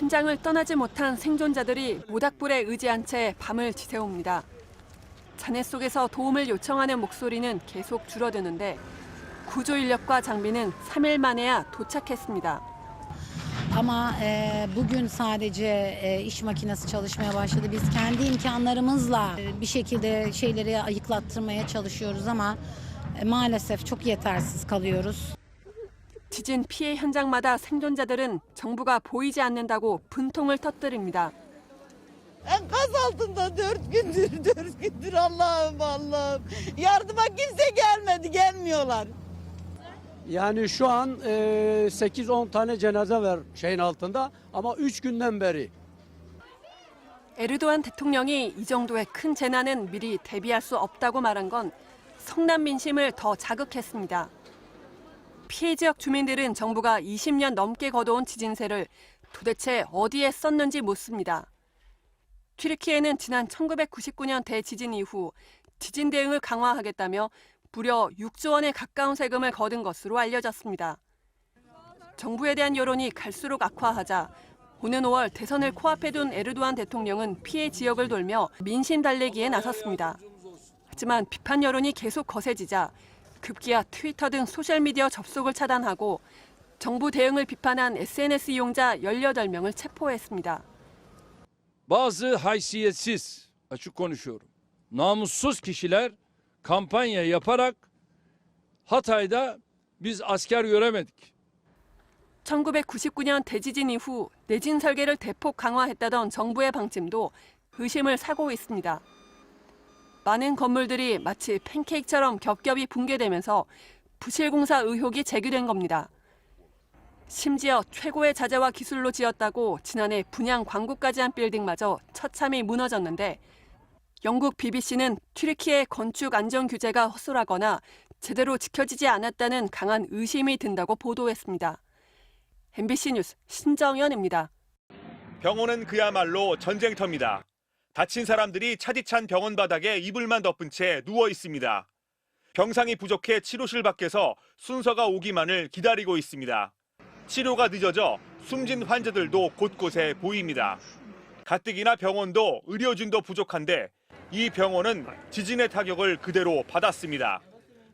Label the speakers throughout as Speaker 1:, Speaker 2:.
Speaker 1: 현장을 떠나지 못한 생존자들이 모닥불에 의지한 채 밤을 지새웁니다. 잔해 속에서 도움을 요청하는 목소리는 계속 줄어드는데 구조 인력과 장비는 3일 만에야 doçak했습니다.
Speaker 2: Ama bugün sadece iş makinesi çalışmaya başladı. Biz kendi imkanlarımızla bir şekilde şeyleri ayıklattırmaya çalışıyoruz ama maalesef çok yetersiz kalıyoruz.
Speaker 1: 지진 피해 현장마다 생존자들은 정부가 보이지 않는다고 분통을 터뜨립니다.
Speaker 3: Enkaz altında 4 gündür Allah'ım. Yardıma kimse gelmiyorlar.
Speaker 4: Yani şu an 8-10 tane cenaze var şeyin altında ama 3 günden beri.
Speaker 1: 에르도안 대통령이 이 정도의 큰 재난은 미리 대비할 수 없다고 말한 건 성남 민심을 더 자극했습니다. 피해 지역 주민들은 정부가 20년 넘게 거둬온 지진세를 도대체 어디에 썼는지 묻습니다. 튀르키예는 지난 1999년 대지진 이후 지진 대응을 강화하겠다며 무려 6조 원에 가까운 세금을 거둔 것으로 알려졌습니다. 정부에 대한 여론이 갈수록 악화하자 오는 5월 대선을 코앞에 둔 에르도안 대통령은 피해 지역을 돌며 민심 달래기에 나섰습니다. 하지만 비판 여론이 계속 거세지자 급기야 트위터 등 소셜미디어 접속을 차단하고 정부 대응을 비판한 SNS 이용자 18명을 체포했습니다.
Speaker 5: Bazı haysiyetsiz, açık konuşuyorum, namussuz kişiler kampanya yaparak Hatay'da biz asker göremedik.
Speaker 1: 1999년 대지진 이후 내진 설계를 대폭 강화했다던 정부의 방침도 의심을 사고 있습니다. 많은 건물들이 마치 팬케이크처럼 겹겹이 붕괴되면서 부실공사 의혹이 제기된 겁니다. 심지어 최고의 자재와 기술로 지었다고 지난해 분양 광고까지 한 빌딩마저 처참히 무너졌는데 영국 BBC는 튀르키예 건축 안전 규제가 허술하거나 제대로 지켜지지 않았다는 강한 의심이 든다고 보도했습니다. MBC 뉴스 신정연입니다.
Speaker 6: 병원은 그야말로 전쟁터입니다. 다친 사람들이 차디찬 병원 바닥에 이불만 덮은 채 누워 있습니다. 병상이 부족해 치료실 밖에서 순서가 오기만을 기다리고 있습니다. 치료가 늦어져 숨진 환자들도 곳곳에 보입니다. 가뜩이나 병원도 의료진도 부족한데 이 병원은 지진의 타격을 그대로 받았습니다.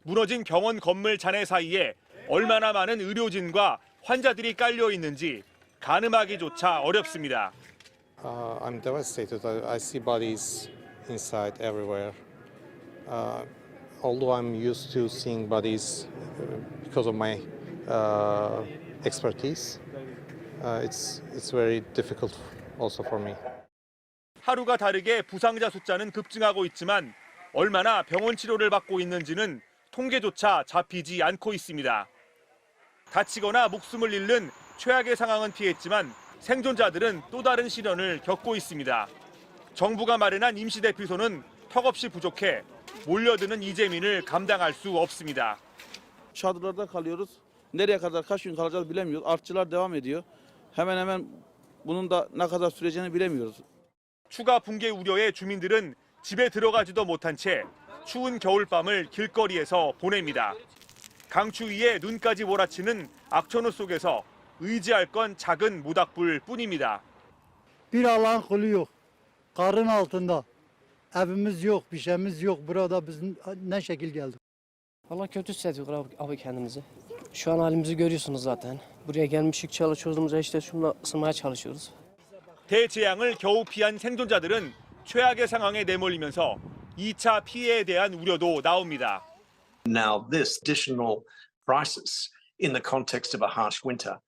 Speaker 6: 무너진 병원 건물 잔해 사이에 얼마나 많은 의료진과 환자들이 깔려 있는지 가늠하기조차 어렵습니다.
Speaker 7: I'm devastated. I see bodies inside everywhere. Although I'm used to seeing bodies because of my expertise, it's very difficult also for me.
Speaker 6: 하루가 다르게 부상자 숫자는 급증하고 있지만 얼마나 병원 치료를 받고 있는지는 통계조차 잡히지 않고 있습니다. 다치거나 목숨을 잃는 최악의 상황은 피했지만 생존자들은 또 다른 시련을 겪고 있습니다. 정부가 마련한 임시대피소는 턱없이 부족해 몰려드는 이재민을 감당할 수 없습니다.
Speaker 8: Çadırlarda kalıyoruz. Nereye kadar kaç gün kalacağız bilemiyoruz. Artçılar devam ediyor. Hemen bunun da ne kadar süreceğini bilemiyoruz.
Speaker 6: 추가 붕괴 우려에 주민들은 집에 들어가지도 못한 채 추운 겨울밤을 길거리에서 보냅니다. 강추위에 눈까지 몰아치는 악천후 속에서 의지할 건 작은 모닥불 뿐입니다.
Speaker 9: Bir Allah'ın kulu yok. Karın altında. Evimiz yok, bir şeyimiz yok. Burada biz ne şekil geldik?
Speaker 10: Vallahi kötü hissediyoruz abi kendimizi. Şu an halimizi görüyorsunuz zaten. Buraya gelmişik çalışıyoruz. işte şunla ısınmaya çalışıyoruz.
Speaker 6: 대재앙을 겨우 피한 생존자들은 최악의 상황에 내몰리면서 2차 피해에 대한 우려도 나옵니다.
Speaker 11: Now this additional crisis in the context of a harsh winter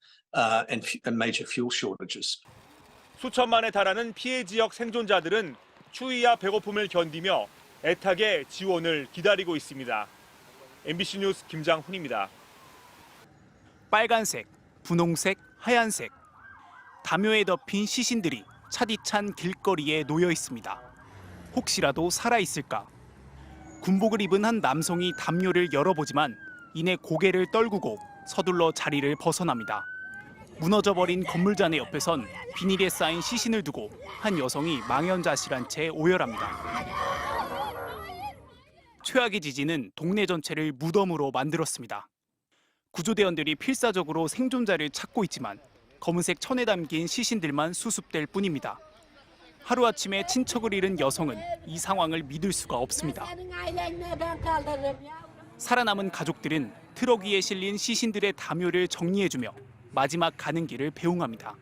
Speaker 11: and major fuel shortages.
Speaker 6: 수천만에 달하는 피해 지역 생존자들은 추위와 배고픔을 견디며 애타게 지원을 기다리고 있습니다. MBC 뉴스 김장훈입니다.
Speaker 12: 빨간색, 분홍색, 하얀색. 담요에 덮인 시신들이 차디찬 길거리에 놓여 있습니다. 혹시라도 살아있을까? 군복을 입은 한 남성이 담요를 열어보지만 이내 고개를 떨구고 서둘러 자리를 벗어납니다. 무너져버린 건물잔의 옆에선 비닐에 쌓인 시신을 두고 한 여성이 망연자실한 채 오열합니다. 최악의 지진은 동네 전체를 무덤으로 만들었습니다. 구조대원들이 필사적으로 생존자를 찾고 있지만 검은색 천에 담긴 시신들만 수습될 뿐입니다. 하루아침에 친척을 잃은 여성은 이 상황을 믿을 수가 없습니다. 살아남은 가족들은 트럭 위에 실린 시신들의 담요를 정리해주며 마지막 가는 길을 배웅합니다.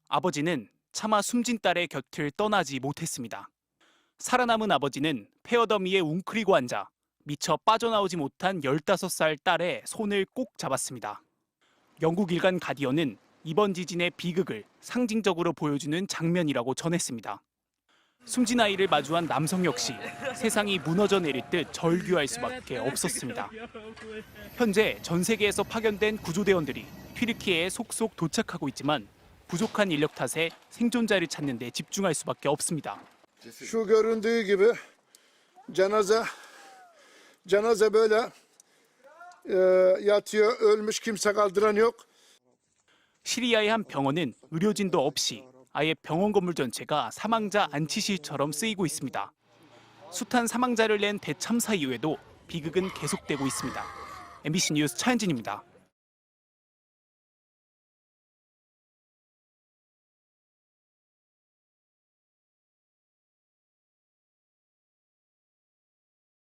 Speaker 12: 아버지는 차마 숨진 딸의 곁을 떠나지 못했습니다. 살아남은 아버지는 페어더미에 웅크리고 앉아 미처 빠져나오지 못한 15살 딸의 손을 꼭 잡았습니다. 영국 일간 가디언은 이번 지진의 비극을 상징적으로 보여주는 장면이라고 전했습니다. 숨진 아이를 마주한 남성 역시 세상이 무너져 내릴 듯 절규할 수밖에 없었습니다. 현재 전 세계에서 파견된 구조대원들이 튀르키예에 속속 도착하고 있지만 부족한 인력 탓에 생존자를 찾는 데 집중할 수밖에 없습니다.
Speaker 13: Şu göründüğü gibi cenaze böyle yatıyor, ölmüş, kimse kaldıran yok.
Speaker 12: 시리아의 한 병원은 의료진도 없이 아예 병원 건물 전체가 사망자 안치실처럼 쓰이고 있습니다. 숱한 사망자를 낸 대참사 이후에도 비극은 계속되고 있습니다. MBC 뉴스 차현진입니다.